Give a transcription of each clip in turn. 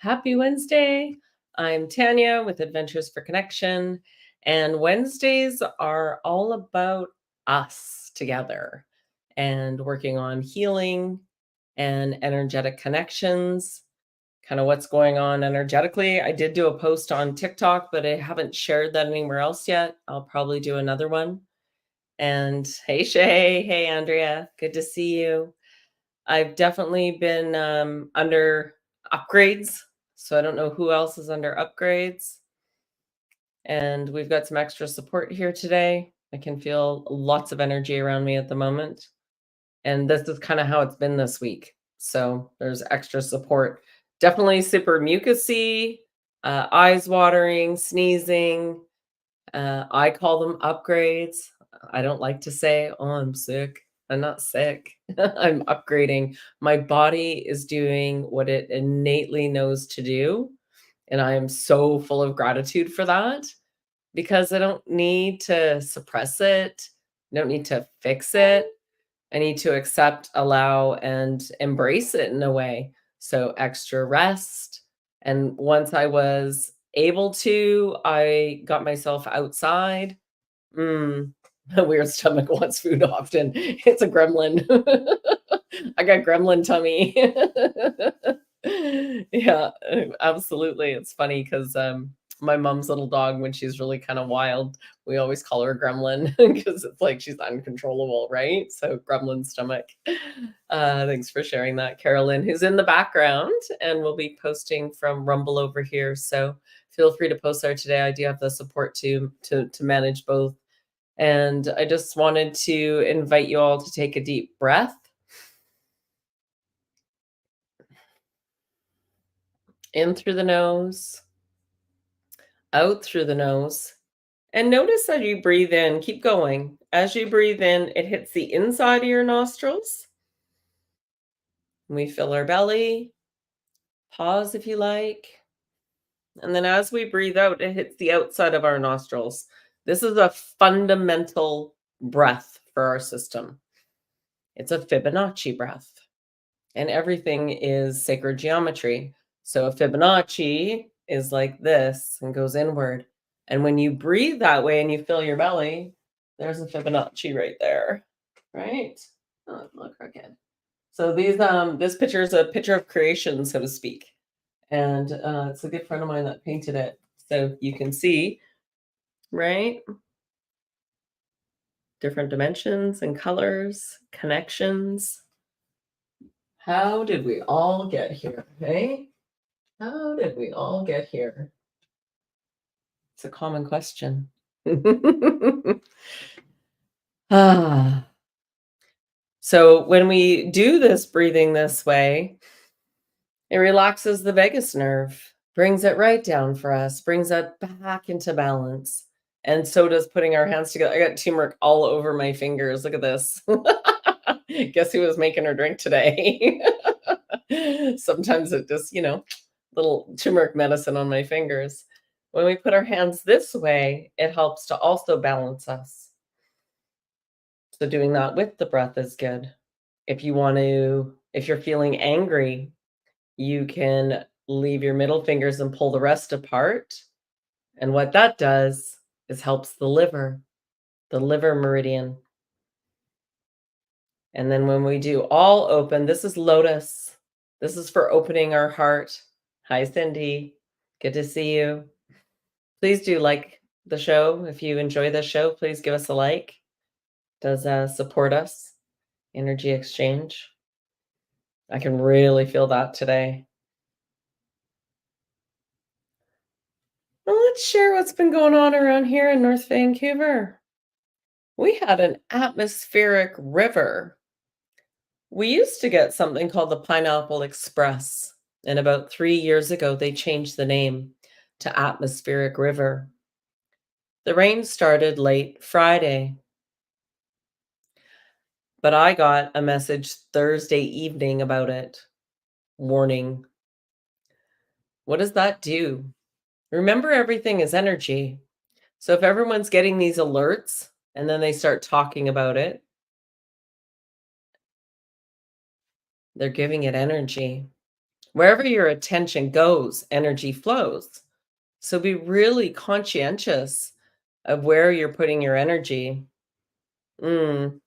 Happy Wednesday. I'm Tanya with Adventures for Connection, and Wednesdays are all about us together and working on healing and energetic connections, kind of what's going on energetically. I did do a post on TikTok, but I haven't shared that anywhere else yet. I'll probably do another one. And hey, Shay. Hey, Andrea. Good to see you. I've definitely been under upgrades. So I don't know who else is under upgrades. And we've got some extra support here today. I can feel lots of energy around me at the moment. And this is kind of how it's been this week. So there's extra support. Definitely super mucusy, eyes watering, sneezing. I call them upgrades. I don't like to say, oh, I'm sick. I'm not sick. I'm upgrading. My body is doing what it innately knows to do. And I am so full of gratitude for that because I don't need to suppress it. I don't need to fix it. I need to accept, allow, and embrace it in a way. So, extra rest. And once I was able to, I got myself outside. Mm, a weird stomach wants food often. It's a gremlin. I got gremlin tummy. Yeah, absolutely. It's funny because my mom's little dog, when she's really kind of wild, we always call her Gremlin because it's like she's uncontrollable, right? So Gremlin stomach. Thanks for sharing that, Carolyn, who's in the background, and we'll be posting from Rumble over here. So feel free to post there today. I do have the support to manage both. And I just wanted to invite you all to take a deep breath in through the nose, out through the nose. And notice as you breathe in, keep going. As you breathe in, it hits the inside of your nostrils. We fill our belly. Pause if you like. And then as we breathe out, it hits the outside of our nostrils. This is a fundamental breath for our system. It's a Fibonacci breath. And everything is sacred geometry. So a Fibonacci is like this and goes inward. And when you breathe that way and you fill your belly, there's a Fibonacci right there, right? Oh, look crooked. So this picture is a picture of creation, so to speak. And it's a good friend of mine that painted it. So you can see, right? Different dimensions and colors, connections. How did we all get here, hey? How did we all get here? It's a common question. Ah. So when we do this breathing this way, it relaxes the vagus nerve, brings it right down for us, brings it back into balance. And so does putting our hands together. I got turmeric all over my fingers. Look at this. Guess who was making her drink today? Sometimes it just, little turmeric medicine on my fingers. When we put our hands this way, it helps to also balance us. So doing that with the breath is good. If you're feeling angry, you can leave your middle fingers and pull the rest apart. And what that does is helps the liver meridian. And then when we do all open, this is lotus. This is for opening our heart. Hi, Cindy. Good to see you. Please do like the show. If you enjoy the show, please give us a like. Does support us. Energy exchange. I can really feel that today. Well, let's share what's been going on around here in North Vancouver. We had an atmospheric river. We used to get something called the Pineapple Express, and about 3 years ago, they changed the name to Atmospheric River. The rain started late Friday, but I got a message Thursday evening about it. Warning. What does that do? Remember, everything is energy. So if everyone's getting these alerts and then they start talking about it, they're giving it energy. Wherever your attention goes, energy flows. So be really conscientious of where you're putting your energy. Mm,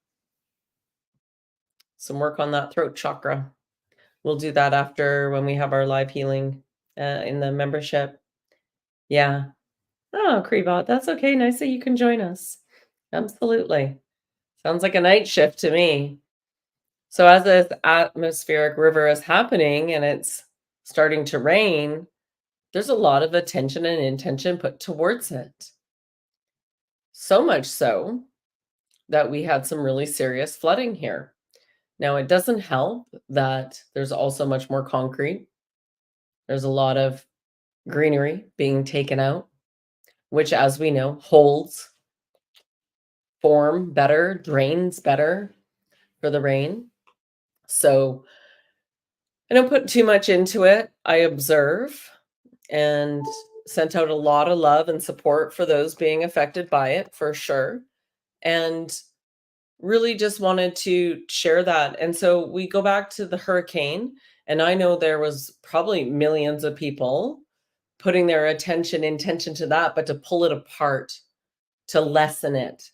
some work on that throat chakra. We'll do that after when we have our live healing in the membership. Yeah. Oh, Kribot, that's okay. Nice that you can join us. Absolutely. Sounds like a night shift to me. So as this atmospheric river is happening and it's starting to rain, there's a lot of attention and intention put towards it. So much so that we had some really serious flooding here. Now, it doesn't help that there's also much more concrete. There's a lot of greenery being taken out, which, as we know, holds form better, drains better for the rain. So I don't put too much into it. I observe and sent out a lot of love and support for those being affected by it, for sure. And really just wanted to share that. And so we go back to the hurricane, and I know there was probably millions of people putting their intention to that, but to pull it apart, to lessen it,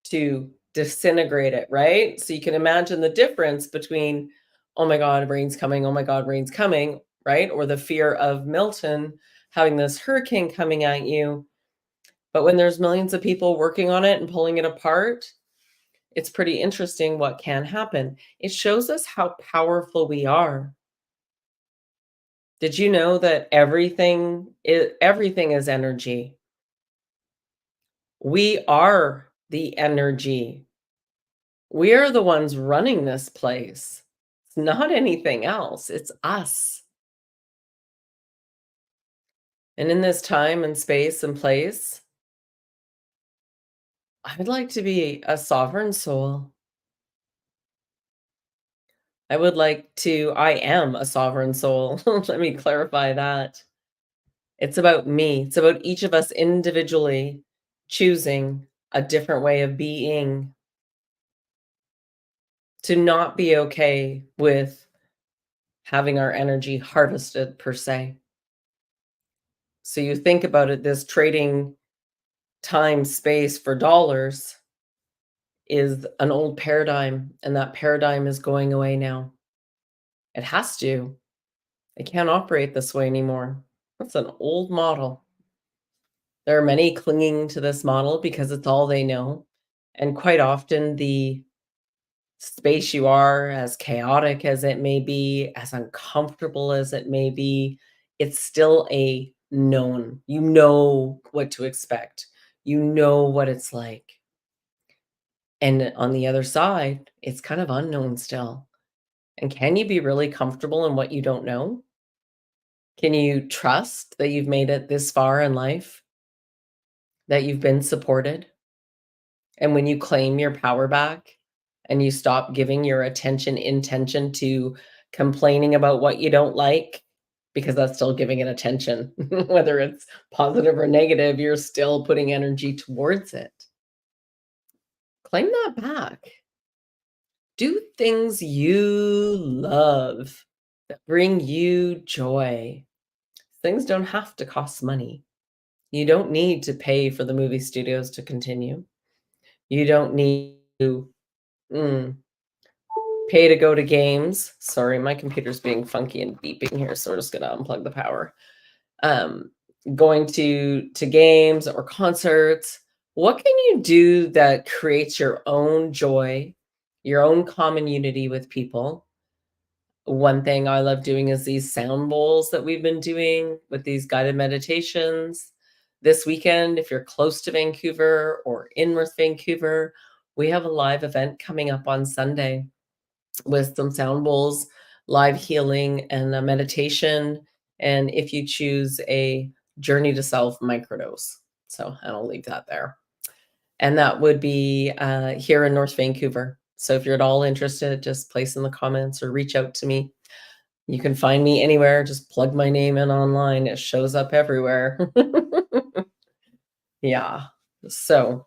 to disintegrate it, right? So you can imagine the difference between, oh my God, rain's coming, oh my God, rain's coming, right? Or the fear of Milton having this hurricane coming at you. But when there's millions of people working on it and pulling it apart, it's pretty interesting what can happen. It shows us how powerful we are. Did you know that everything is energy? We are the energy. We are the ones running this place. It's not anything else. It's us. And in this time and space and place, I would like to be a sovereign soul. I am a sovereign soul. Let me clarify that. It's about me. It's about each of us individually choosing a different way of being, to not be okay with having our energy harvested per se. So you think about it, this trading time, space for dollars is an old paradigm, and that paradigm is going away now. It has to. It can't operate this way anymore. That's an old model. There are many clinging to this model because it's all they know. And quite often, the space you are, as chaotic as it may be, as uncomfortable as it may be, it's still a known. You know what to expect, you know what it's like. And on the other side, it's kind of unknown still. And can you be really comfortable in what you don't know? Can you trust that you've made it this far in life, that you've been supported? And when you claim your power back and you stop giving your intention to complaining about what you don't like, because that's still giving it attention, whether it's positive or negative, you're still putting energy towards it. Claim that back. Do things you love that bring you joy. Things don't have to cost money. You don't need to pay for the movie studios to continue. You don't need to mm, pay to go to games. Sorry, my computer's being funky and beeping here, so we're just gonna unplug the power. Um, Going to games or concerts. What can you do that creates your own joy, your own common unity with people? One thing I love doing is these sound bowls that we've been doing with these guided meditations. This weekend, if you're close to Vancouver or in North Vancouver, we have a live event coming up on Sunday with some sound bowls, live healing, and a meditation. And if you choose a journey to self microdose. So, and I'll leave that there. And that would be here in North Vancouver. So if you're at all interested, just place in the comments or reach out to me. You can find me anywhere. Just plug my name in online. It shows up everywhere. Yeah. So,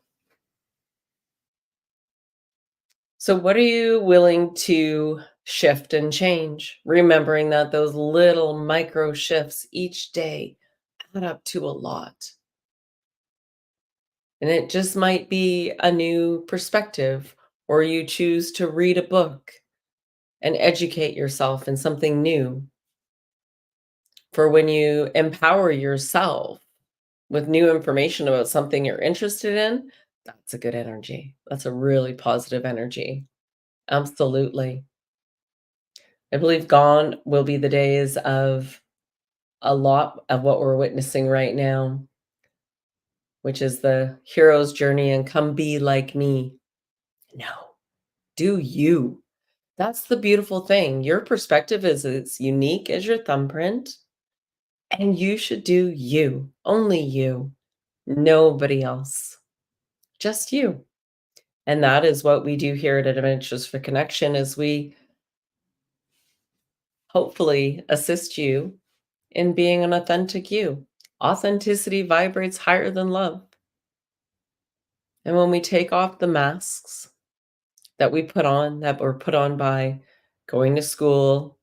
so what are you willing to Shift and change, remembering that those little micro shifts each day add up to a lot. And it just might be a new perspective, or you choose to read a book and educate yourself in something new. For when you empower yourself with new information about something you're interested in, that's a good energy. That's a really positive energy. Absolutely. I believe gone will be the days of a lot of what we're witnessing right now, which is the hero's journey and come be like me. No, do you. That's the beautiful thing. Your perspective is as unique as your thumbprint, and you should do you, only you, nobody else, just you. And that is what we do here at Adventures for Connection is we hopefully assist you in being an authentic you. Authenticity vibrates higher than love. And when we take off the masks that we put on, that were put on by going to school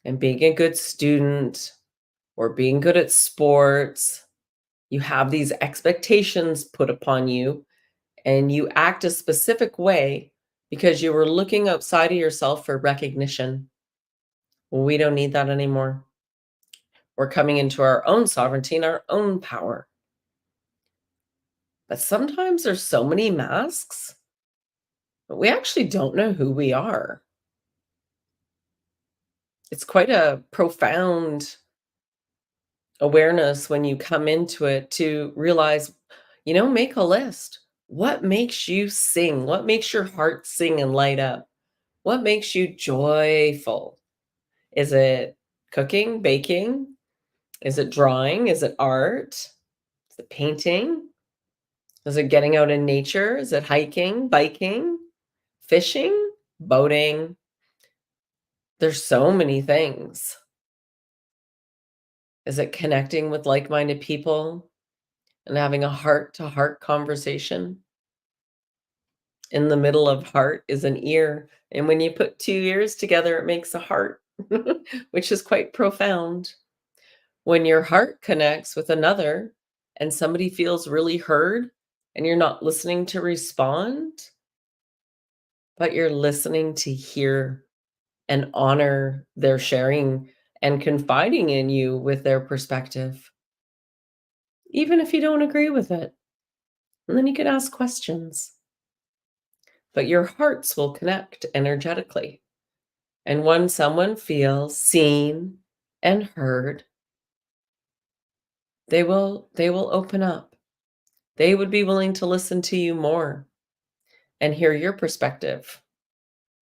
and being a good student or being good at sports, you have these expectations put upon you and you act a specific way because you were looking outside of yourself for recognition. Well, we don't need that anymore. We're coming into our own sovereignty and our own power. But sometimes there's so many masks, but we actually don't know who we are. It's quite a profound awareness when you come into it to realize, make a list. What makes you sing? What makes your heart sing and light up? What makes you joyful? Is it cooking, baking? Is it drawing? Is it art? Is it painting? Is it getting out in nature? Is it hiking, biking, fishing, boating? There's so many things. Is it connecting with like-minded people and having a heart-to-heart conversation? In the middle of heart is an ear, and when you put 2 ears together, it makes a heart, which is quite profound. When your heart connects with another and somebody feels really heard and you're not listening to respond, but you're listening to hear and honor their sharing and confiding in you with their perspective, even if you don't agree with it. And then you can ask questions, but your hearts will connect energetically. And when someone feels seen and heard, they will open up. They would be willing to listen to you more and hear your perspective.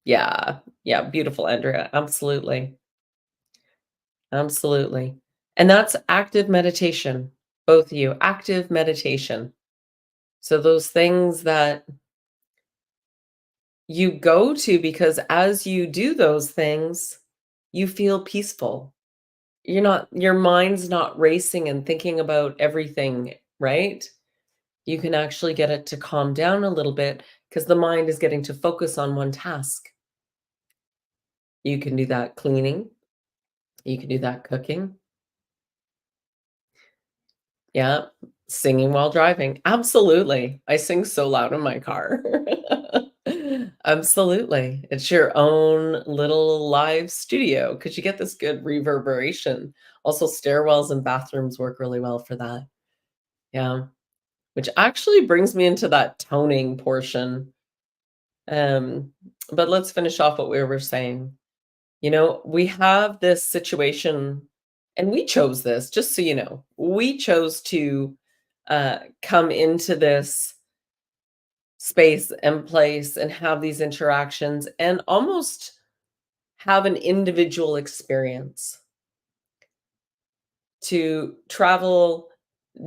Yeah. Yeah, beautiful, Andrea. Absolutely. Absolutely. And that's active meditation. Both of you, active meditation. So those things that you go to because as you do those things, you feel peaceful. Your mind's not racing and thinking about everything, right? You can actually get it to calm down a little bit because the mind is getting to focus on one task. You can do that cleaning. You can do that cooking. Yeah, singing while driving. Absolutely. I sing so loud in my car. Absolutely. It's your own little live studio because you get this good reverberation. Also, stairwells and bathrooms work really well for that. Yeah, which actually brings me into that toning portion. Um, but let's finish off what we were saying. We have this situation, and we chose this, just so you know. We chose to come into this space and place and have these interactions and almost have an individual experience to travel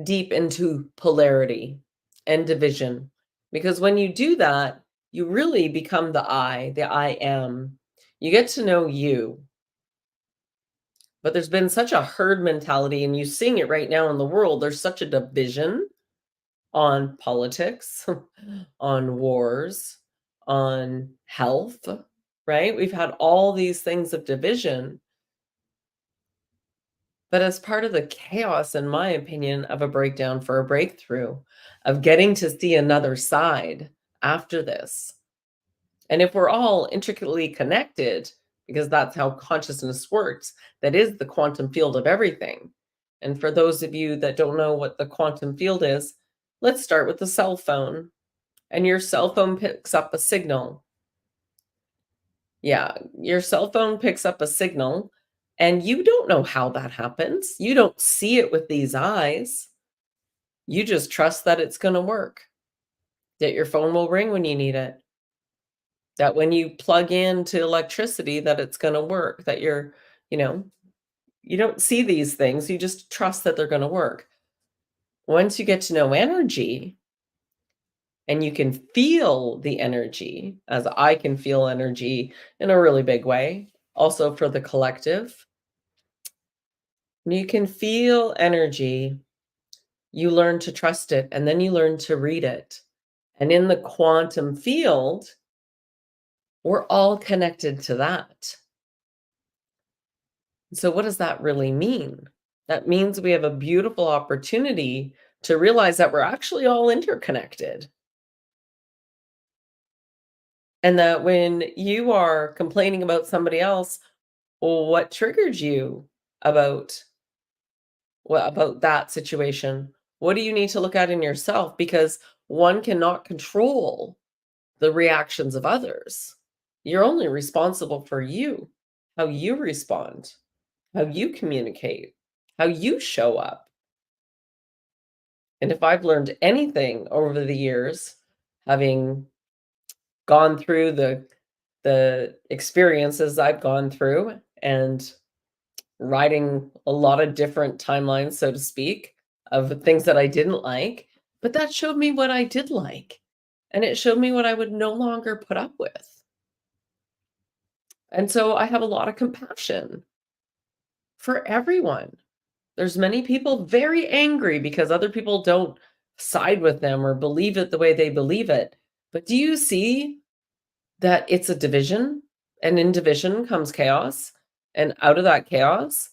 deep into polarity and division. Because when you do that, you really become the I am. You get to know you. But there's been such a herd mentality, and you're seeing it right now in the world. There's such a division on politics, on wars, on health. right? We've had all these things of division, but as part of the chaos, in my opinion, of a breakdown for a breakthrough, of getting to see another side after this. And if we're all intricately connected, because that's how consciousness works, that is the quantum field of everything. And for those of you that don't know what the quantum field is, let's start with the cell phone. And your cell phone picks up a signal. Yeah, your cell phone picks up a signal, and you don't know how that happens. You don't see it with these eyes. You just trust that it's going to work, that your phone will ring when you need it, that when you plug into electricity that it's going to work, that you know, you don't see these things, you just trust that they're going to work. Once you get to know energy and you can feel the energy, as I can feel energy in a really big way, also for the collective, you can feel energy, you learn to trust it, and then you learn to read it. And in the quantum field, we're all connected to that. So what does that really mean? That means we have a beautiful opportunity to realize that we're actually all interconnected. And that when you are complaining about somebody else, well, what triggered you about what about that situation? What do you need to look at in yourself? Because one cannot control the reactions of others. You're only responsible for you, how you respond, how you communicate, how you show up. And if I've learned anything over the years, having gone through the experiences I've gone through and riding a lot of different timelines, so to speak, of things that I didn't like, but that showed me what I did like. And it showed me what I would no longer put up with. And so I have a lot of compassion for everyone. There's many people very angry because other people don't side with them or believe it the way they believe it. But do you see that it's a division? And in division comes chaos. And out of that chaos,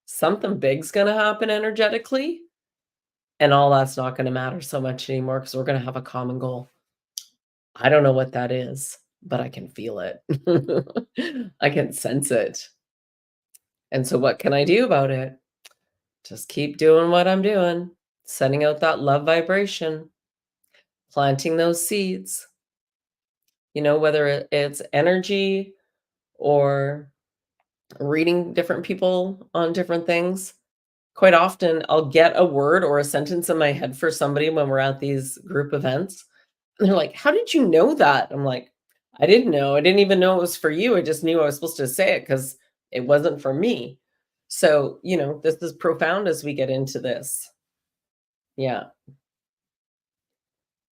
something big's going to happen energetically. And all that's not going to matter so much anymore because we're going to have a common goal. I don't know what that is, but I can feel it. I can sense it. And so, what can I do about it? Just keep doing what I'm doing, sending out that love vibration, planting those seeds, whether it's energy or reading different people on different things. Quite often, I'll get a word or a sentence in my head for somebody when we're at these group events. And they're like, "How did you know that?" I'm like, "I didn't know. I didn't even know it was for you. I just knew I was supposed to say it because it wasn't for me." So, this is profound as we get into this. Yeah.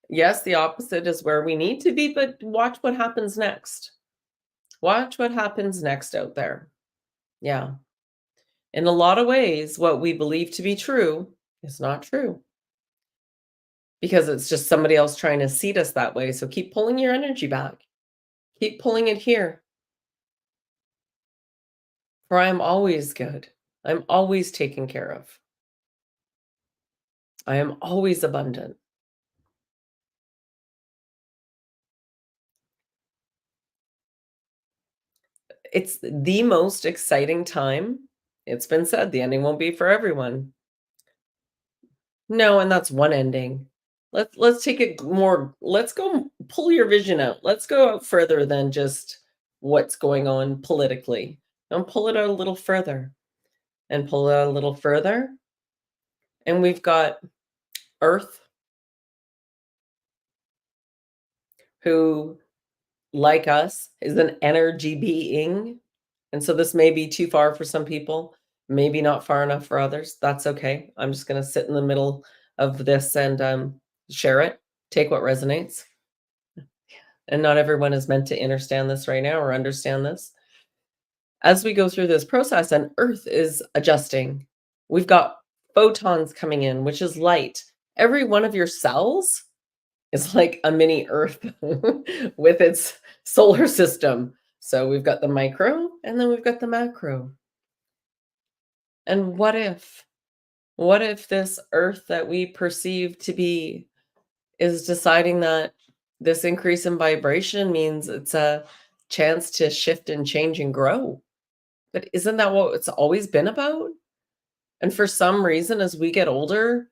Yes, the opposite is where we need to be, but watch what happens next. Watch what happens next out there. Yeah. In a lot of ways, what we believe to be true is not true because it's just somebody else trying to seed us that way. So keep pulling your energy back. Keep pulling it here. For I am always good. I'm always taken care of. I am always abundant. It's the most exciting time. It's been said the ending won't be for everyone. No, and that's one ending. Let's take it more, let's go pull your vision out. Let's go out further than just what's going on politically. And pull it out a little further and pull it out a little further. And we've got Earth, who, like us, is an energy being. And so this may be too far for some people, maybe not far enough for others. That's okay. I'm just going to sit in the middle of this and share it, take what resonates. And not everyone is meant to understand this right now or understand this. As we go through this process and Earth is adjusting, we've got photons coming in, which is light. Every one of your cells is like a mini Earth with its solar system. So we've got the micro and then we've got the macro. And what if this earth that we perceive to be is deciding that this increase in vibration means it's a chance to shift and change and grow? But isn't that what it's always been about? And for some reason, as we get older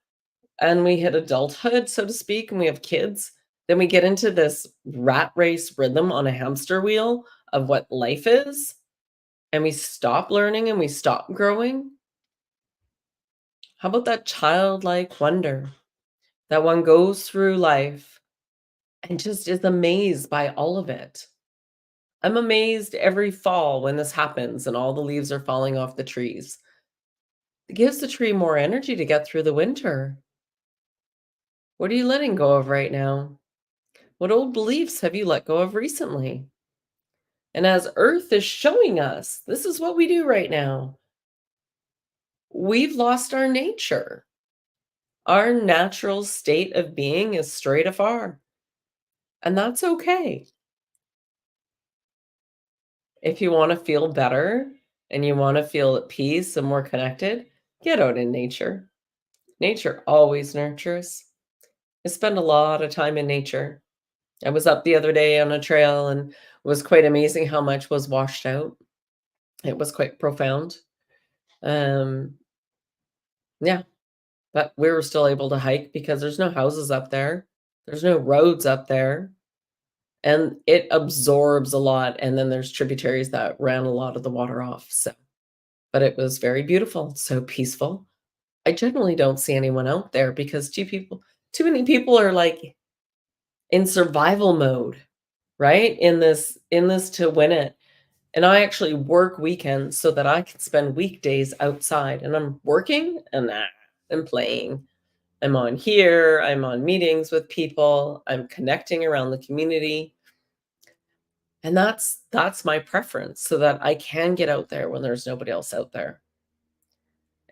and we hit adulthood, so to speak, and we have kids, then we get into this rat race rhythm on a hamster wheel of what life is, and we stop learning and we stop growing. How about that childlike wonder that one goes through life and just is amazed by all of it? I'm amazed every fall when this happens and all the leaves are falling off the trees. It gives the tree more energy to get through the winter. What are you letting go of right now? What old beliefs have you let go of recently? And as Earth is showing us, this is what we do right now. We've lost our nature. Our natural state of being is straight afar. And that's okay. If you want to feel better and you want to feel at peace and more connected, get out in nature. Nature always nurtures. I spend a lot of time in nature. I was up the other day on a trail and it was quite amazing how much was washed out. It was quite profound. Um, yeah, but we were still able to hike because there's no houses up there. There's no roads up there. And it absorbs a lot. And then there's tributaries that ran a lot of the water off. So, but it was very beautiful, so peaceful. I generally don't see anyone out there because too many people are like in survival mode, right? In this to win it. And I actually work weekends so that I can spend weekdays outside, and I'm working and I'm playing. I'm on here, I'm on meetings with people, I'm connecting around the community. And that's my preference so that I can get out there when there's nobody else out there.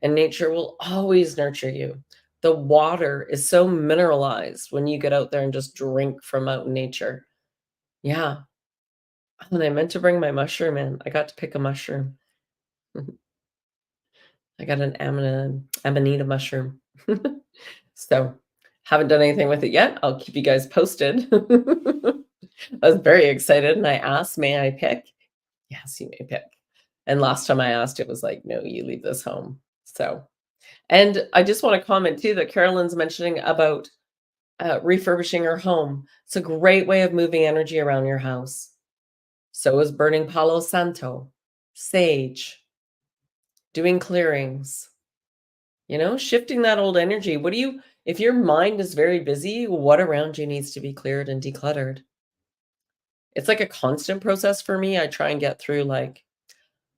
And nature will always nurture you. The water is so mineralized when you get out there and just drink from out in nature. Yeah. And I meant to bring my mushroom in. I got to pick a mushroom. I got an amanita mushroom. So, haven't done anything with it yet. I'll keep you guys posted. I was very excited and I asked, "May I pick?" "Yes, you may pick." And last time I asked, it was like, "No, you leave this home." So, and I just wanna comment too that Carolyn's mentioning about, refurbishing her home. It's a great way of moving energy around your house. So is burning Palo Santo, sage, doing clearings. Shifting that old energy. If your mind is very busy, what around you needs to be cleared and decluttered? It's like a constant process for me. I try and get through like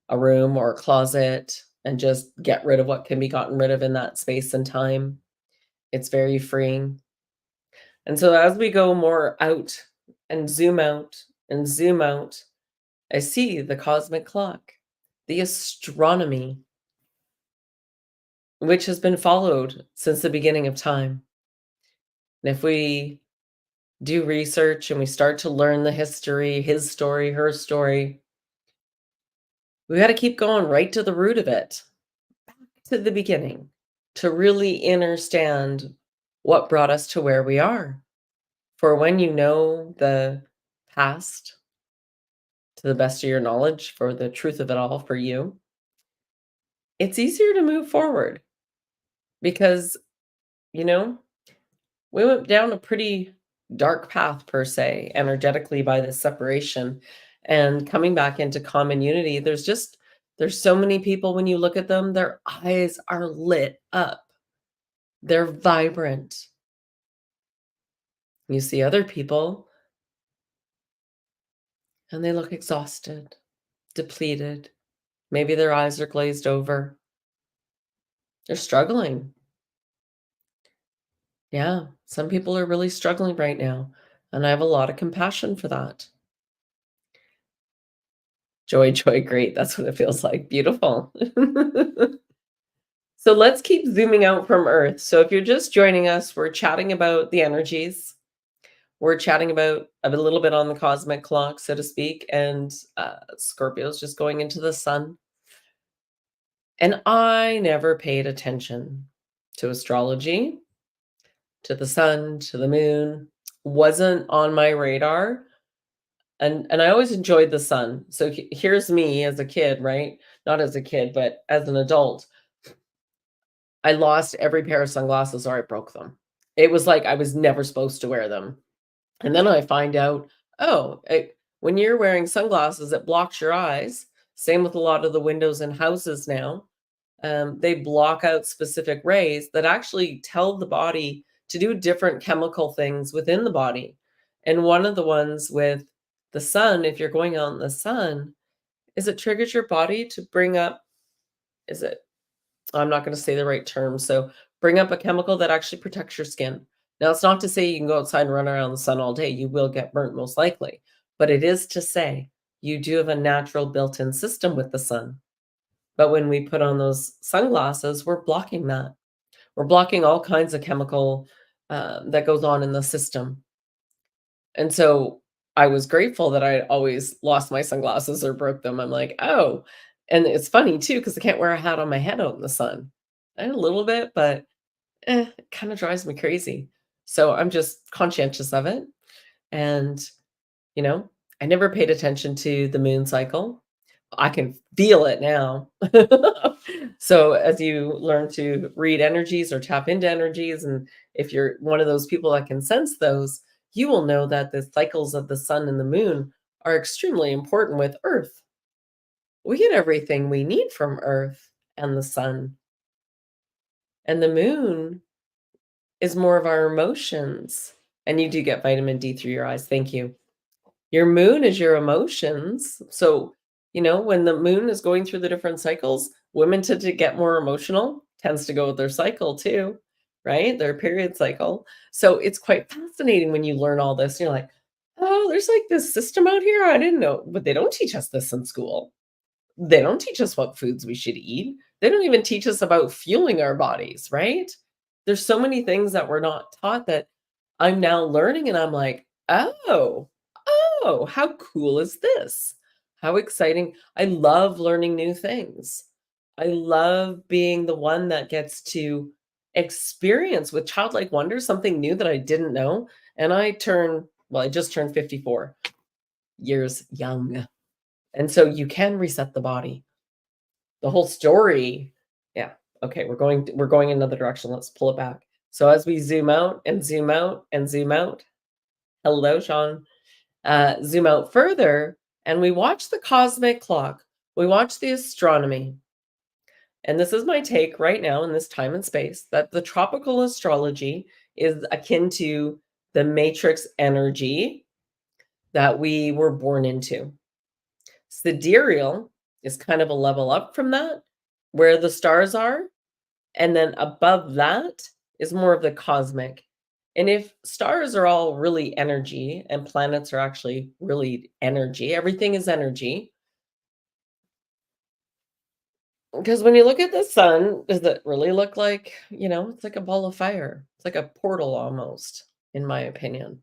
a room or a closet and just get rid of what can be gotten rid of in that space and time. It's very freeing. And so as we go more out and zoom out and zoom out, I see the cosmic clock, the astronomy, which has been followed since the beginning of time. And if we do research and we start to learn the history, his story, her story, we got to keep going right to the root of it, to the beginning, to really understand what brought us to where we are. For when you know the past to the best of your knowledge, for the truth of it all for you, it's easier to move forward because, you know, we went down a pretty dark path per se, energetically by this separation and coming back into common unity. There's so many people when you look at them, their eyes are lit up. They're vibrant. You see other people and they look exhausted, depleted. Maybe their eyes are glazed over. They're struggling. Yeah, some people are really struggling right now, and I have a lot of compassion for that. Joy, joy, great. That's what it feels like. Beautiful. So let's keep zooming out from Earth. So if you're just joining us, we're chatting about the energies. We're chatting about a little bit on the cosmic clock, so to speak, and Scorpio's just going into the sun. And I never paid attention to astrology, to the sun, to the moon. Wasn't on my radar. And I always enjoyed the sun. So here's me as a kid, right? Not as a kid, but as an adult. I lost every pair of sunglasses or I broke them. It was like I was never supposed to wear them. And then I find out, oh, when you're wearing sunglasses, it blocks your eyes. Same with a lot of the windows in houses now. They block out specific rays that actually tell the body to do different chemical things within the body. And one of the ones with the sun, if you're going out in the sun, is it triggers your body to bring up, is it, I'm not going to say the right term. So bring up a chemical that actually protects your skin. Now, it's not to say you can go outside and run around the sun all day. You will get burnt most likely. But it is to say you do have a natural built-in system with the sun. But when we put on those sunglasses, we're blocking that. We're blocking all kinds of chemical that goes on in the system. And so I was grateful that I always lost my sunglasses or broke them. I'm like, oh, and it's funny too, because I can't wear a hat on my head out in the sun. A little bit, but it kind of drives me crazy. So I'm just conscientious of it. And, you know, I never paid attention to the moon cycle. I can feel it now. So as you learn to read energies or tap into energies, and if you're one of those people that can sense those, you will know that the cycles of the sun and the moon are extremely important with Earth. We get everything we need from Earth and the sun. And the moon is more of our emotions. And you do get vitamin D through your eyes. Thank you. Your moon is your emotions. So, when the moon is going through the different cycles, women tend to get more emotional, tends to go with their cycle too, right? Their period cycle. So it's quite fascinating when you learn all this. You're like, oh, there's like this system out here. I didn't know, but they don't teach us this in school. They don't teach us what foods we should eat. They don't even teach us about fueling our bodies, right? There's so many things that we're not taught that I'm now learning, and I'm like, oh, how cool is this? How exciting. I love learning new things. I love being the one that gets to experience with childlike wonder something new that I didn't know. And I just turned 54 years young. And so you can reset the body. The whole story. Yeah. Okay, we're going in another direction. Let's pull it back. So as we zoom out and zoom out and zoom out. Hello, Sean. Zoom out further and we watch the cosmic clock. We watch the astronomy. And this is my take right now in this time and space that the tropical astrology is akin to the matrix energy that we were born into. Sidereal is kind of a level up from that, where the stars are. And then above that is more of the cosmic. And if stars are all really energy and planets are actually really energy, everything is energy. Because when you look at the sun, does it really look like, it's like a ball of fire? It's like a portal almost, in my opinion.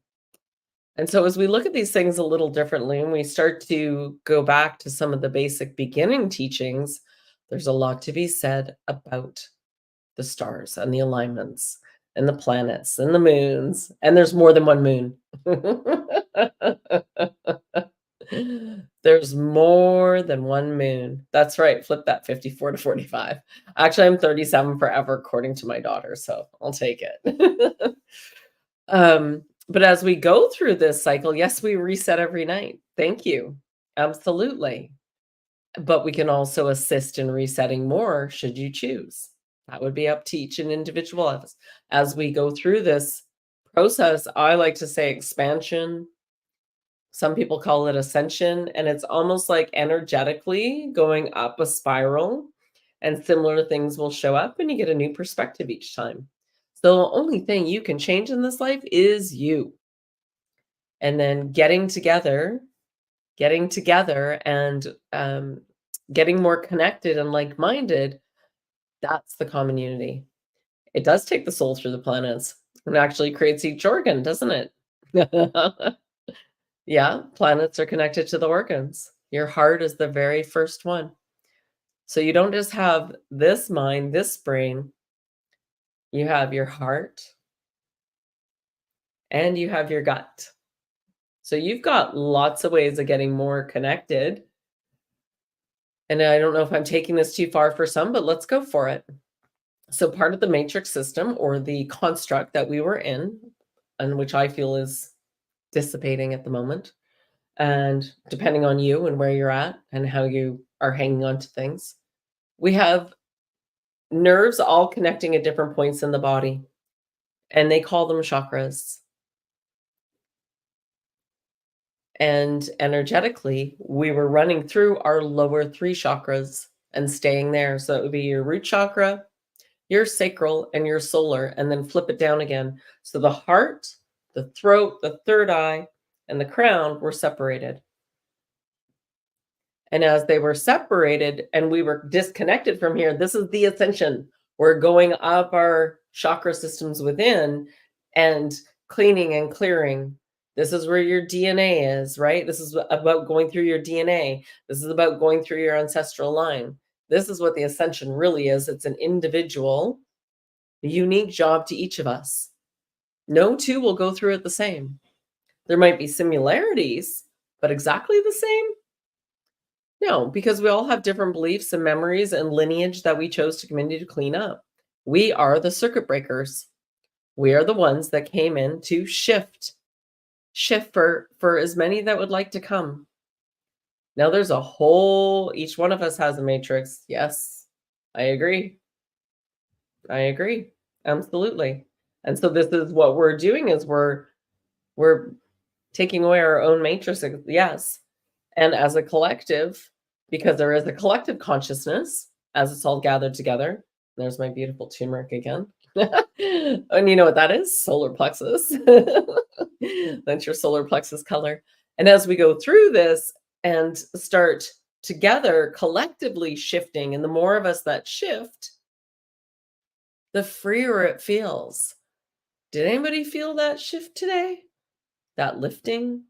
And so as we look at these things a little differently and we start to go back to some of the basic beginning teachings, there's a lot to be said about the stars and the alignments and the planets and the moons. And there's more than one moon. There's more than one moon. That's right. Flip that 54 to 45. Actually, I'm 37 forever, according to my daughter. So I'll take it. But as we go through this cycle, yes, we reset every night. Thank you. Absolutely. But we can also assist in resetting more should you choose. That would be up to each and individual. As we go through this process, I like to say expansion. Some people call it ascension, and it's almost like energetically going up a spiral, and similar things will show up, and you get a new perspective each time. So the only thing you can change in this life is you. And then getting together and getting more connected and like-minded, that's the common unity. It does take the soul through the planets and actually creates each organ, doesn't it? Yeah, planets are connected to the organs. Your heart is the very first one. So you don't just have this mind, this brain, you have your heart and you have your gut. So you've got lots of ways of getting more connected. And I don't know if I'm taking this too far for some, but let's go for it. So part of the matrix system or the construct that we were in, and which I feel is dissipating at the moment, and depending on you and where you're at and how you are hanging on to things, we have nerves all connecting at different points in the body, and they call them chakras. And energetically, we were running through our lower three chakras and staying there. So it would be your root chakra, your sacral, and your solar, and then flip it down again. So the heart, the throat, the third eye, and the crown were separated. And as they were separated and we were disconnected from here, this is the ascension. We're going up our chakra systems within and cleaning and clearing. This is where your DNA is, right? This is about going through your DNA. This is about going through your ancestral line. This is what the ascension really is. It's an individual, unique job to each of us. No two will go through it the same. There might be similarities, but exactly the same? No, because we all have different beliefs and memories and lineage that we chose to come in to clean up. We are the circuit breakers. We are the ones that came in to shift for as many that would like to come. Now there's a whole each one of us has a matrix. Yes. I agree. I agree. Absolutely. And so this is what we're doing is we're taking away our own matrix. Yes. And as a collective, because there is a collective consciousness as it's all gathered together. There's my beautiful turmeric again. And you know what that is? Solar plexus. That's your solar plexus color. And as we go through this and start together collectively shifting, and the more of us that shift, the freer it feels. Did anybody feel that shift today? That lifting?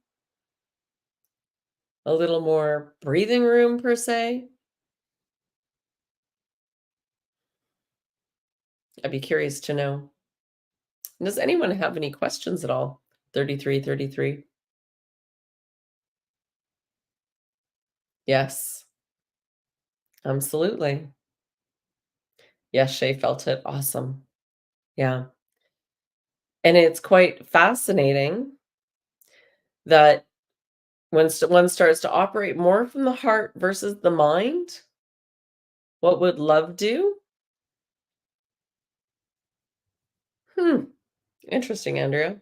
A little more breathing room per se? I'd be curious to know. Does anyone have any questions at all? 3333. Yes, absolutely. Yes, Shay felt it. Awesome. Yeah. And it's quite fascinating that when one starts to operate more from the heart versus the mind, what would love do? Hmm. Interesting, Andrea.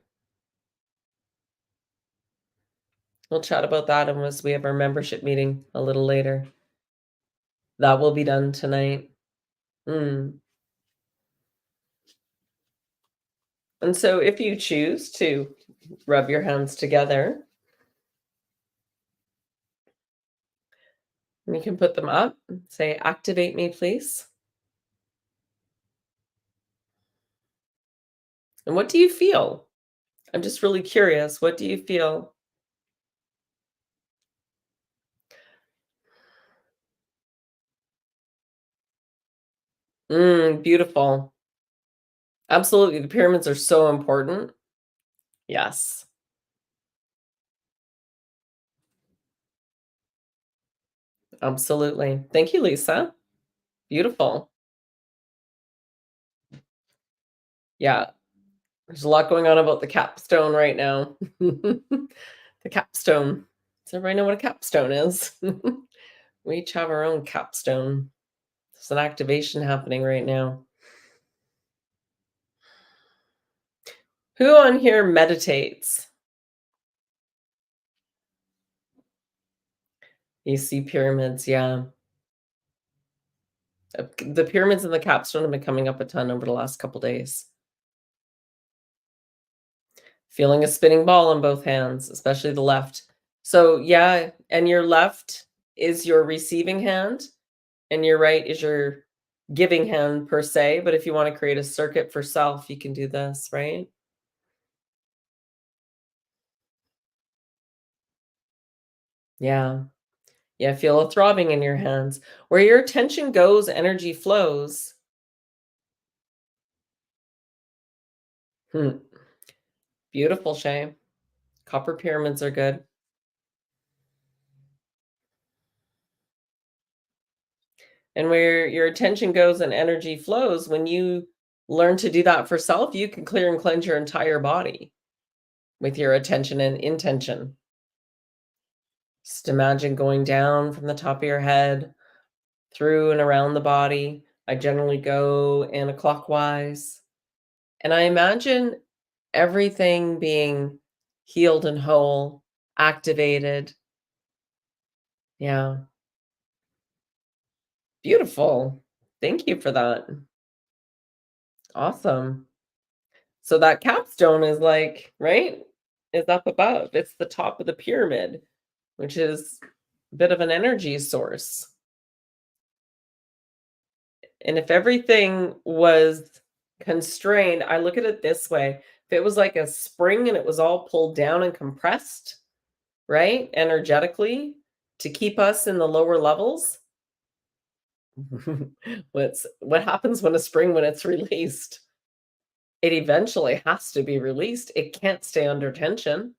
We'll chat about that as we have our membership meeting a little later. That will be done tonight. Mm. And so if you choose to rub your hands together, you can put them up and say, activate me, please. And what do you feel? I'm just really curious. What do you feel? Beautiful. Absolutely. The pyramids are so important. Yes. Absolutely. Thank you, Lisa. Beautiful. Yeah. There's a lot going on about the capstone right now. The capstone. Does everybody know what a capstone is? We each have our own capstone. There's an activation happening right now. Who on here meditates? You see pyramids, yeah. The pyramids and the capstone have been coming up a ton over the last couple days. Feeling a spinning ball in both hands, especially the left. So, yeah, and your left is your receiving hand, and your right is your giving hand per se. But if you want to create a circuit for self, you can do this, right? Yeah. Yeah, feel a throbbing in your hands. Where your attention goes, energy flows. Hmm. Beautiful, Shay. Copper pyramids are good. And where your attention goes and energy flows, when you learn to do that for self, you can clear and cleanse your entire body with your attention and intention. Just imagine going down from the top of your head, through and around the body. I generally go in a clockwise. And I imagine everything being healed and whole, activated. Yeah, beautiful. Thank you for that. Awesome. So that capstone is like, right? Is up above. It's the top of the pyramid, which is a bit of an energy source. And if everything was constrained, I look at it this way. If it was like a spring and it was all pulled down and compressed, right? Energetically to keep us in the lower levels. What happens when a spring when it's released? It eventually has to be released. It can't stay under tension,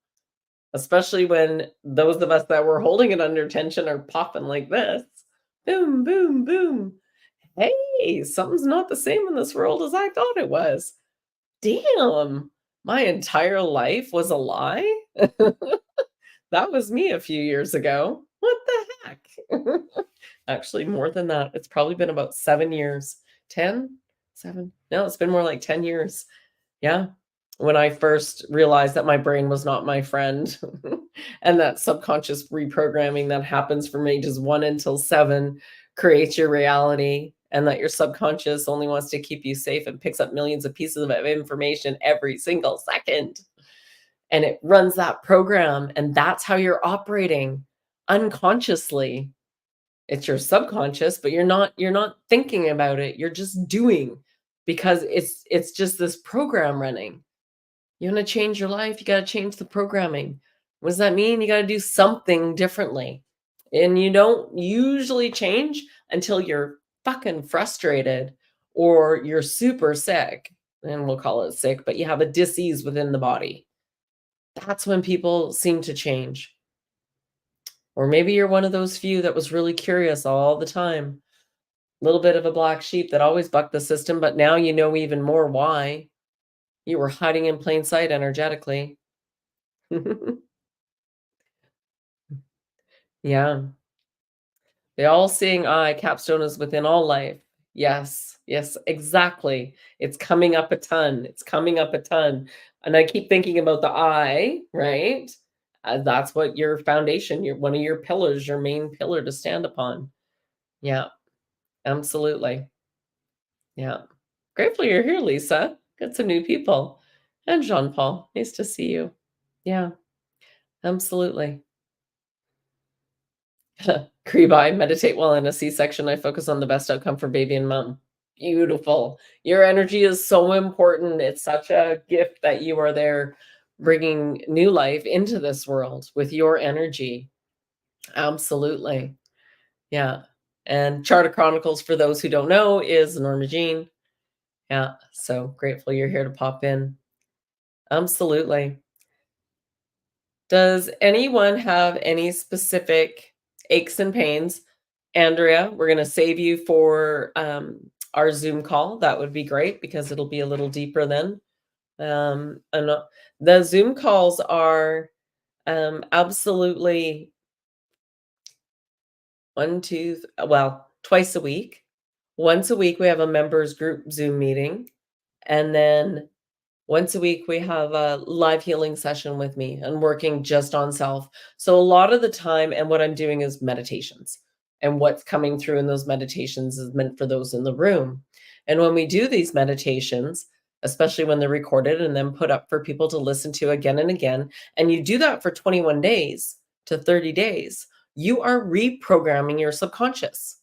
especially when those of us that were holding it under tension are popping like this. Boom, boom, boom. Hey, something's not the same in this world as I thought it was. Damn, my entire life was a lie? That was me a few years ago. What the heck? Actually, more than that. It's probably been about 7 years. 10? 7? No, it's been more like 10 years. Yeah. When I first realized that my brain was not my friend and that subconscious reprogramming that happens from ages 1 until 7 creates your reality, and that your subconscious only wants to keep you safe and picks up millions of pieces of information every single second. And it runs that program, and that's how you're operating unconsciously. It's your subconscious, but you're not thinking about it. You're just doing because it's just this program running. You want to change your life, you got to change the programming. What does that mean? You got to do something differently. And you don't usually change until you're fucking frustrated or you're super sick. And we'll call it sick, but you have a disease within the body. That's when people seem to change. Or maybe you're one of those few that was really curious all the time. Little bit of a black sheep that always bucked the system, but now you know even more why. You were hiding in plain sight energetically. Yeah. The all-seeing eye, capstone is within all life. Yes. Yes, exactly. It's coming up a ton. It's coming up a ton. And I keep thinking about the eye, right? That's what your foundation, your one of your pillars, your main pillar to stand upon. Yeah, absolutely. Yeah. Grateful you're here, Lisa. Got some new people. And Jean Paul. Nice to see you. Yeah, absolutely. Kribai, meditate while in a C-section. I focus on the best outcome for baby and mom. Beautiful. Your energy is so important. It's such a gift that you are there bringing new life into this world with your energy. Absolutely. Yeah. And Chart of Chronicles, for those who don't know, is Norma Jean. Yeah. So grateful you're here to pop in. Absolutely. Does anyone have any specific aches and pains? Andrea, we're gonna save you for, our Zoom call. That would be great because it'll be a little deeper then. And, the Zoom calls are, absolutely 1, 2 well, twice a week. Once a week, we have a members group Zoom meeting, and then once a week, we have a live healing session with me and working just on self. So a lot of the time, and what I'm doing is meditations. And what's coming through in those meditations is meant for those in the room. And when we do these meditations, especially when they're recorded and then put up for people to listen to again and again, and you do that for 21 days to 30 days, you are reprogramming your subconscious,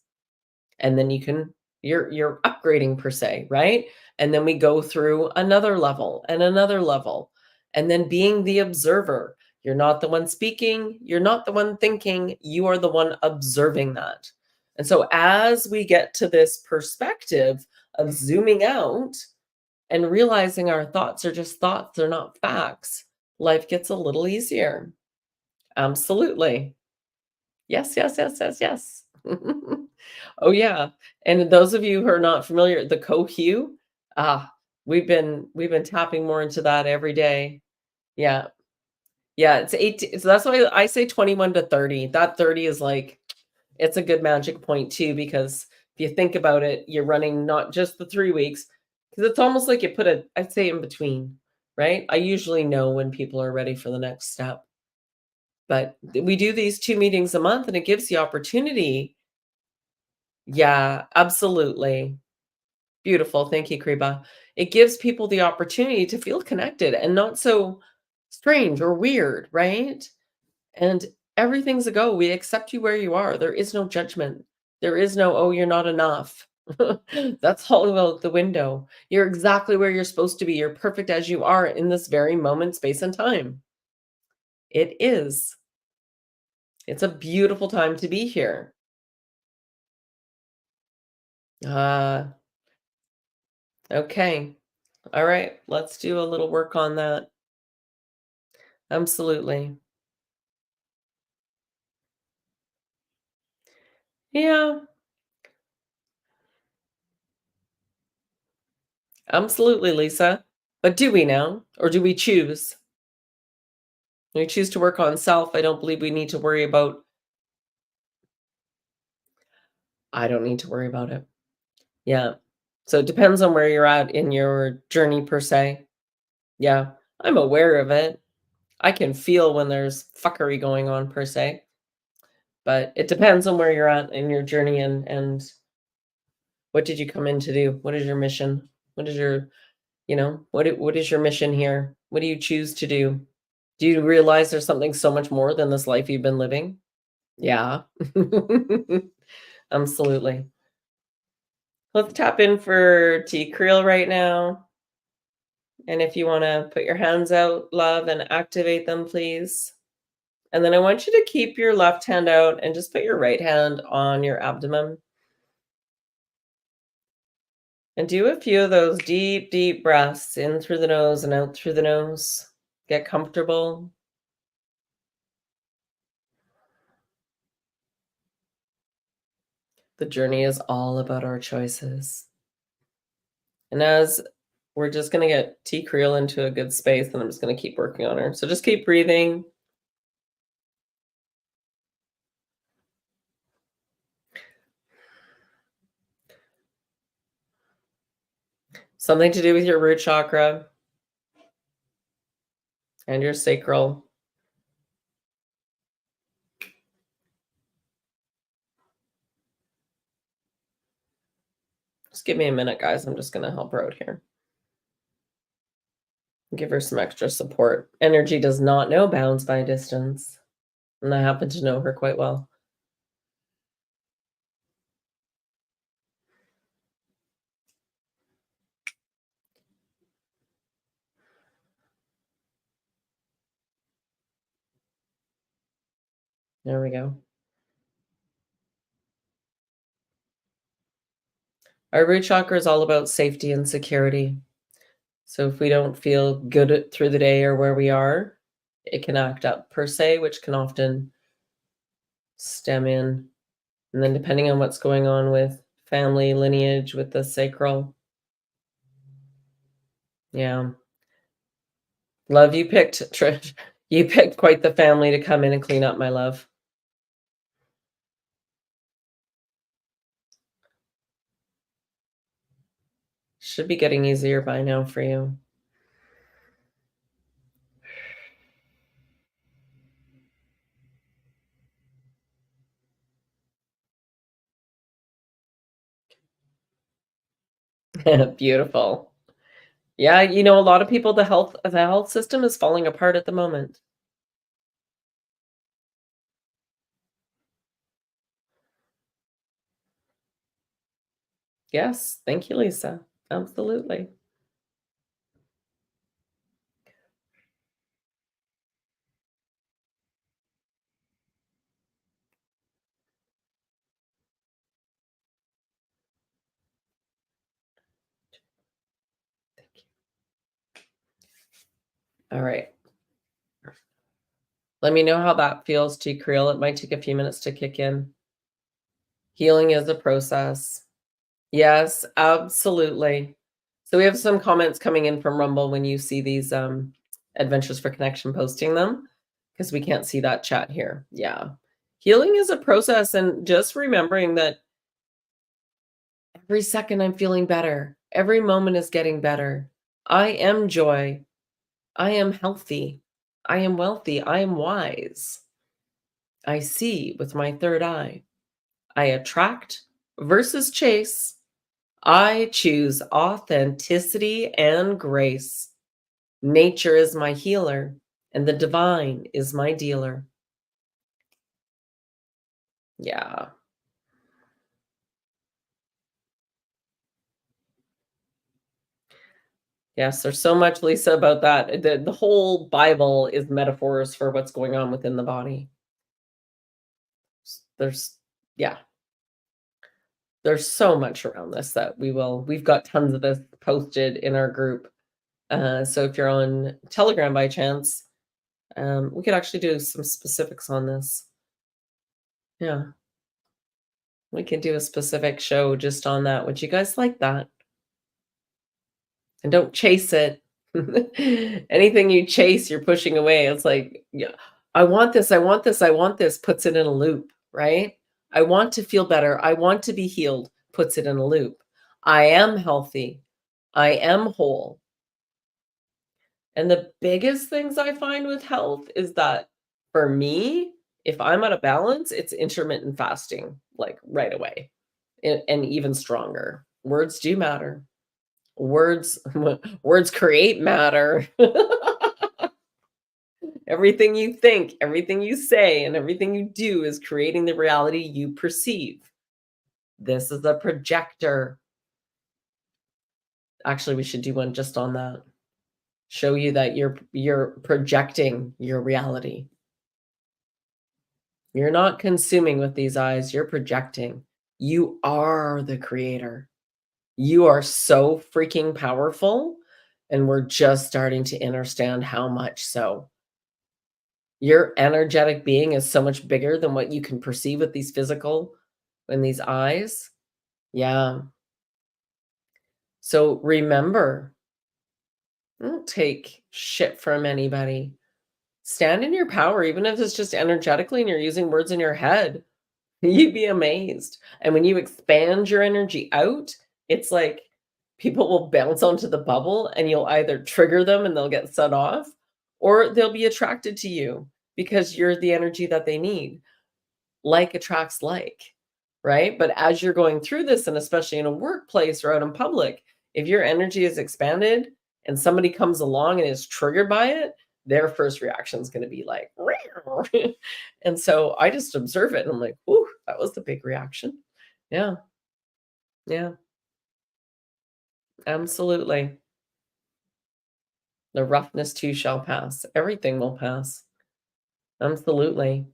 and then you can you're upgrading per se, right? And then we go through another level and another level, and then being the observer, You're not the one speaking, you're not the one thinking, you are the one observing that. And so as we get to this perspective of zooming out and realizing our thoughts are just thoughts, they're not facts, life gets a little easier. Absolutely. Yes, yes, yes, yes, yes. Oh, yeah, and those of you who are not familiar, the cohew, ah, we've been tapping more into that every day. Yeah, yeah, it's 18, so that's why I say 21 to 30. That 30 is like it's a good magic point too, because if you think about it, you're running not just the 3 weeks, because it's almost like you put a I'd say in between, right? I usually know when people are ready for the next step, but we do these 2 meetings a month, and it gives the opportunity. Yeah, absolutely. Beautiful. Thank you, Kriba. It gives people the opportunity to feel connected and not so strange or weird, right? And everything's a go. We accept you where you are. There is no judgment. There is no, oh, you're not enough. That's all out the window. You're exactly where you're supposed to be. You're perfect as you are in this very moment, space, and time. It is. It's a beautiful time to be here. Ah, okay. All right. Let's do a little work on that. Absolutely. Yeah, absolutely, Lisa. But do we now? Or do we choose? When we choose to work on self, I don't believe we need to worry about, I don't need to worry about it. Yeah. So it depends on where you're at in your journey per se. Yeah. I'm aware of it. I can feel when there's fuckery going on per se, but it depends on where you're at in your journey and what did you come in to do? What is your mission? What is your, what is your mission here? What do you choose to do? Do you realize there's something so much more than this life you've been living? Yeah. Absolutely. Let's tap in for T Creel right now. And if you want to put your hands out, love, and activate them, please. And then I want you to keep your left hand out and just put your right hand on your abdomen. And do a few of those deep, deep breaths in through the nose and out through the nose. Get comfortable. The journey is all about our choices. And as we're just going to get T Creel into a good space, and I'm just going to keep working on her. So just keep breathing. Something to do with your root chakra and your sacral. Just give me a minute, guys. I'm just going to help her out here. Give her some extra support. Energy does not know bounds by distance. And I happen to know her quite well. There we go. Our root chakra is all about safety and security. So if we don't feel good through the day or where we are, it can act up per se, which can often stem in. And then depending on what's going on with family lineage, with the sacral. Yeah. Love, you picked, Trish. You picked quite the family to come in and clean up, my love. Should be getting easier by now for you. Beautiful. Yeah, a lot of people, the health system is falling apart at the moment. Yes, thank you, Lisa. Absolutely. All right. Let me know how that feels to Creel. It might take a few minutes to kick in. Healing is a process. Yes, absolutely. So we have some comments coming in from Rumble when you see these Adventures for Connection posting them, because we can't see that chat here. Yeah. Healing is a process, and just remembering that every second I'm feeling better. Every moment is getting better. I am joy. I am healthy. I am wealthy. I am wise. I see with my third eye. I attract versus chase. I choose authenticity and grace. Nature is my healer, and the divine is my dealer. Yeah. Yes, there's so much, Lisa, about that. The whole Bible is metaphors for what's going on within the body. There's, yeah, there's so much around this that we've got tons of this posted in our group. So if you're on Telegram by chance, we could actually do some specifics on this. Yeah, we can do a specific show just on that. Would you guys like that? And don't chase it. Anything you chase, you're pushing away. It's like, yeah, I want this, I want this, I want this, puts it in a loop, right? I want to feel better. I want to be healed, puts it in a loop. I am healthy. I am whole. And the biggest things I find with health is that for me, if I'm out of balance, it's intermittent fasting, like right away, and even stronger. Words do matter. Words words create matter. Everything you think, everything you say, and everything you do is creating the reality you perceive. This is a projector. Actually, we should do one just on that. Show you that you're projecting your reality. You're not consuming with these eyes, you're projecting. You are the creator. You are so freaking powerful, and we're just starting to understand how much so. Your energetic being is so much bigger than what you can perceive with these physical and these eyes. Yeah. So remember, don't take shit from anybody. Stand in your power, even if it's just energetically and you're using words in your head. You'd be amazed. And when you expand your energy out, it's like people will bounce onto the bubble and you'll either trigger them and they'll get set off, or they'll be attracted to you because you're the energy that they need. Like attracts like, right? But as you're going through this, and especially in a workplace or out in public, if your energy is expanded and somebody comes along and is triggered by it, their first reaction is going to be like, and so I just observe it and I'm like, ooh, that was the big reaction. Yeah. Yeah. Absolutely. The roughness too shall pass. Everything will pass. Absolutely.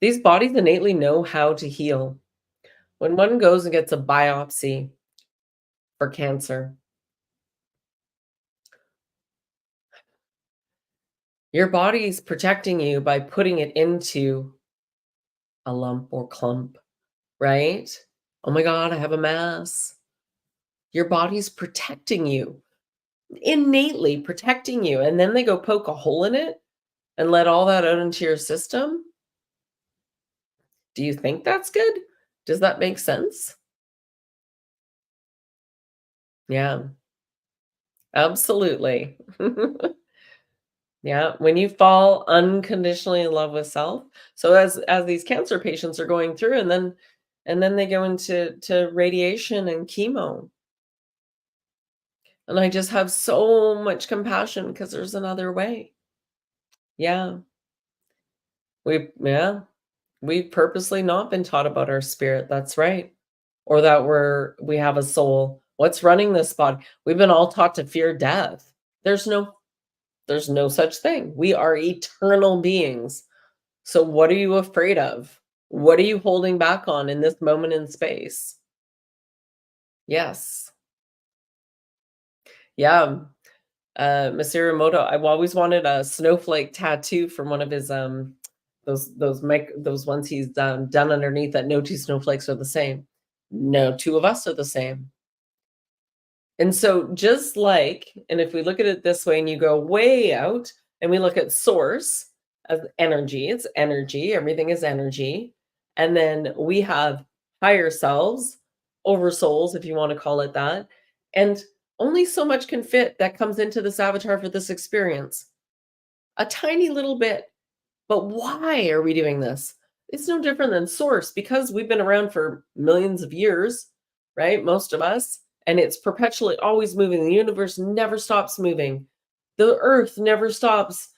These bodies innately know how to heal. When one goes and gets a biopsy for cancer, your body's protecting you by putting it into a lump or clump, right? Oh my God, I have a mass. Your body's protecting you, innately protecting you. And then they go poke a hole in it and let all that out into your system. Do you think that's good? Does that make sense? Yeah, absolutely. Yeah, when you fall unconditionally in love with self. So as these cancer patients are going through and then they go into radiation and chemo. And I just have so much compassion because there's another way. Yeah. Yeah, we've purposely not been taught about our spirit. That's right. Or that we have a soul. What's running this body? We've been all taught to fear death. There's no such thing. We are eternal beings. So what are you afraid of? What are you holding back on in this moment in space? Yes. Yeah. Masaru I've always wanted a snowflake tattoo from one of his, those ones he's, done underneath that no 2 snowflakes are the same. No 2 of us are the same. And so just like and if we look at it this way and you go way out and we look at source as energy, it's energy, everything is energy. And then we have higher selves, oversouls, if you want to call it that. And only so much can fit that comes into this avatar for this experience. A tiny little bit. But why are we doing this? It's no different than source because we've been around for millions of years, right? Most of us, and it's perpetually always moving. The universe never stops moving. The earth never stops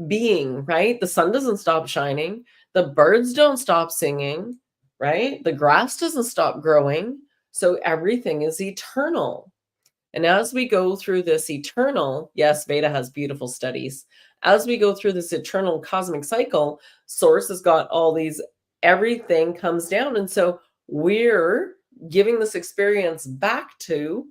being, right? The sun doesn't stop shining. The birds don't stop singing, right? The grass doesn't stop growing. So everything is eternal. And as we go through this eternal, yes, Veda has beautiful studies. As we go through this eternal cosmic cycle, Source has got all these, everything comes down. And so we're giving this experience back to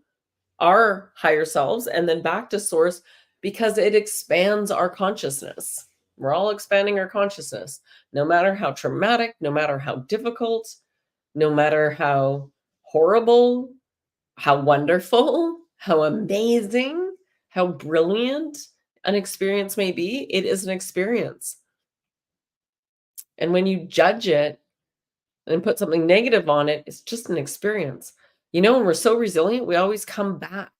our higher selves and then back to Source because it expands our consciousness. We're all expanding our consciousness, no matter how traumatic, no matter how difficult, no matter how horrible, how wonderful, how amazing, how brilliant an experience may be, it is an experience. And when you judge it and put something negative on it, it's just an experience. You know, when we're so resilient, we always come back.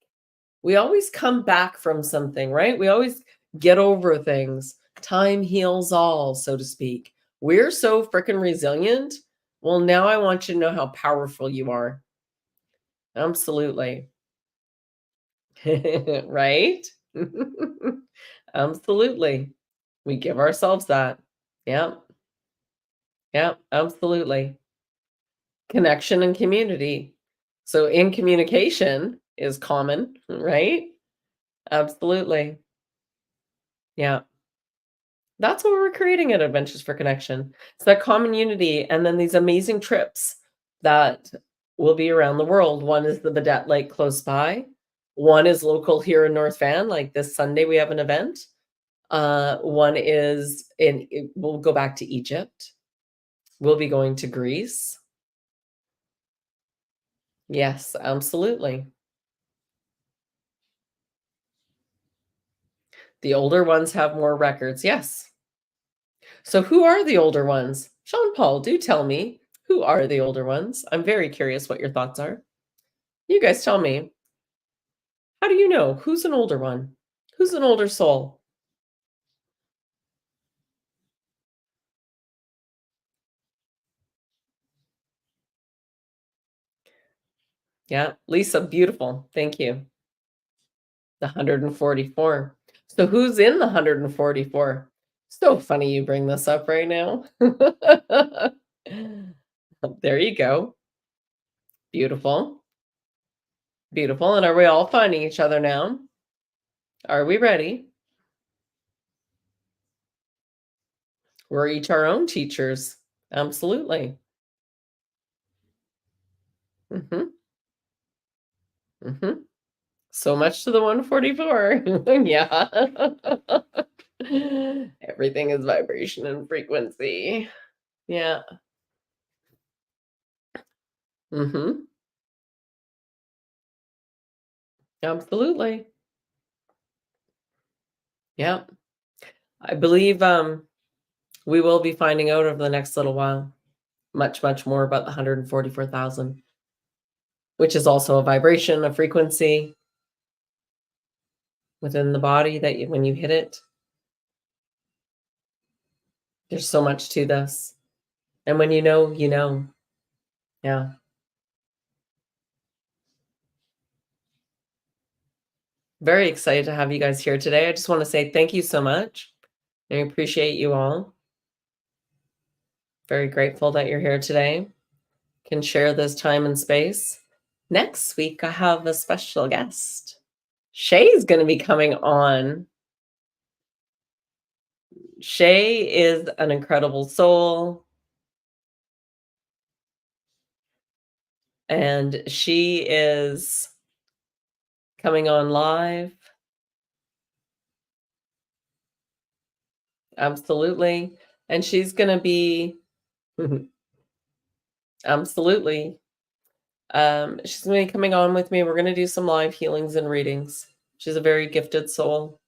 We always come back from something, right? We always get over things. Time heals all, so to speak. We're so freaking resilient. Well, now I want you to know how powerful you are. Absolutely. Right? Absolutely. We give ourselves that. Yeah. Yeah, absolutely. Connection and community. So in communication is common, right? Absolutely. Yeah. That's what we're creating at Adventures for Connection. It's that common unity and then these amazing trips that will be around the world. One is the Badet Lake close by. One is local here in North Van. Like this Sunday, we have an event. One is we'll go back to Egypt. We'll be going to Greece. Yes, absolutely. The older ones have more records. Yes. So who are the older ones? Sean Paul, do tell me. Who are the older ones? I'm very curious what your thoughts are. You guys tell me. How do you know? Who's an older one? Who's an older soul? Yeah, Lisa, beautiful. Thank you. The 144. So who's in the 144? So funny you bring this up right now. There you go. Beautiful. Beautiful. And are we all finding each other now? Are we ready? We're each our own teachers. Absolutely. Mhm. Mhm. So much to the 144. Yeah. Everything is vibration and frequency. Yeah. Mhm. Absolutely. Yeah. I believe, we will be finding out over the next little while much, much more about the 144,000, which is also a vibration, a frequency within the body that you, when you hit it, there's so much to this. And when you know, you know. Yeah. Very excited to have you guys here today. I just want to say thank you so much. I appreciate you all. Very grateful that you're here today. Can share this time and space. Next week, I have a special guest. Shay's going to be coming on. Shay is an incredible soul, and she is coming on live Absolutely. And she's gonna be absolutely. She's gonna be coming on with me. We're gonna do some live healings and readings. She's a very gifted soul,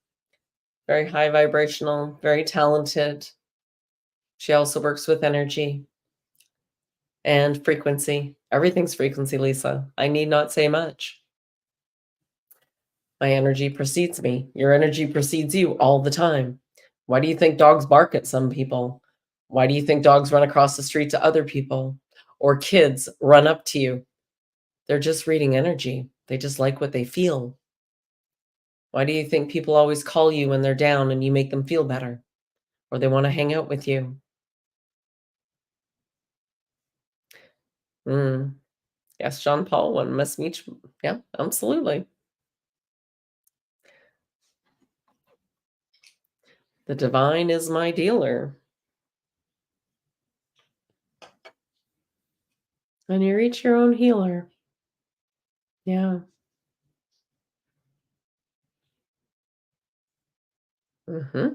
very high vibrational, very talented. She also works with energy and frequency. Everything's frequency, Lisa. I need not say much. My energy precedes me. Your energy precedes you all the time. Why do you think dogs bark at some people? Why do you think dogs run across the street to other people? Or kids run up to you? They're just reading energy. They just like what they feel. Why do you think people always call you when they're down and you make them feel better? Or they want to hang out with you? Mm. Yes, Jean Paul, one must meet. Yeah, absolutely. The divine is my dealer. And you're each your own healer. Yeah. Hmm.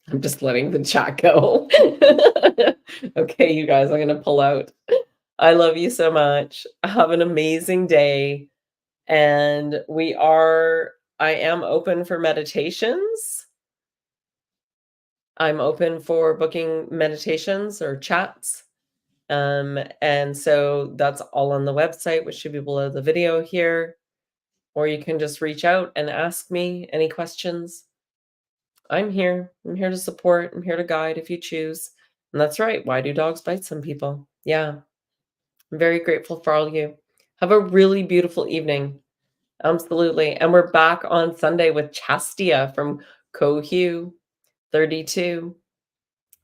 I'm just letting the chat go. Okay, you guys, I'm gonna pull out. I love you so much. Have an amazing day. And I am open for meditations. I'm open for booking meditations or chats. And so that's all on the website, which should be below the video here. Or you can just reach out and ask me any questions. I'm here. I'm here to support. I'm here to guide if you choose. And that's right. Why do dogs bite some people? Yeah. I'm very grateful for all of you. Have a really beautiful evening. Absolutely. And we're back on Sunday with Chastia from Cohue 32.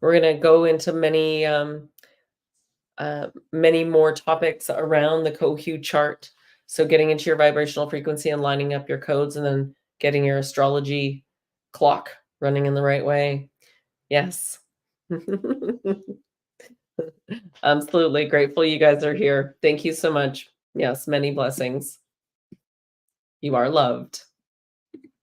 We're going to go into many more topics around the Cohue chart. So getting into your vibrational frequency and lining up your codes and then getting your astrology clock running in the right way. Yes. Absolutely grateful you guys are here. Thank you so much. Yes, many blessings. You are loved.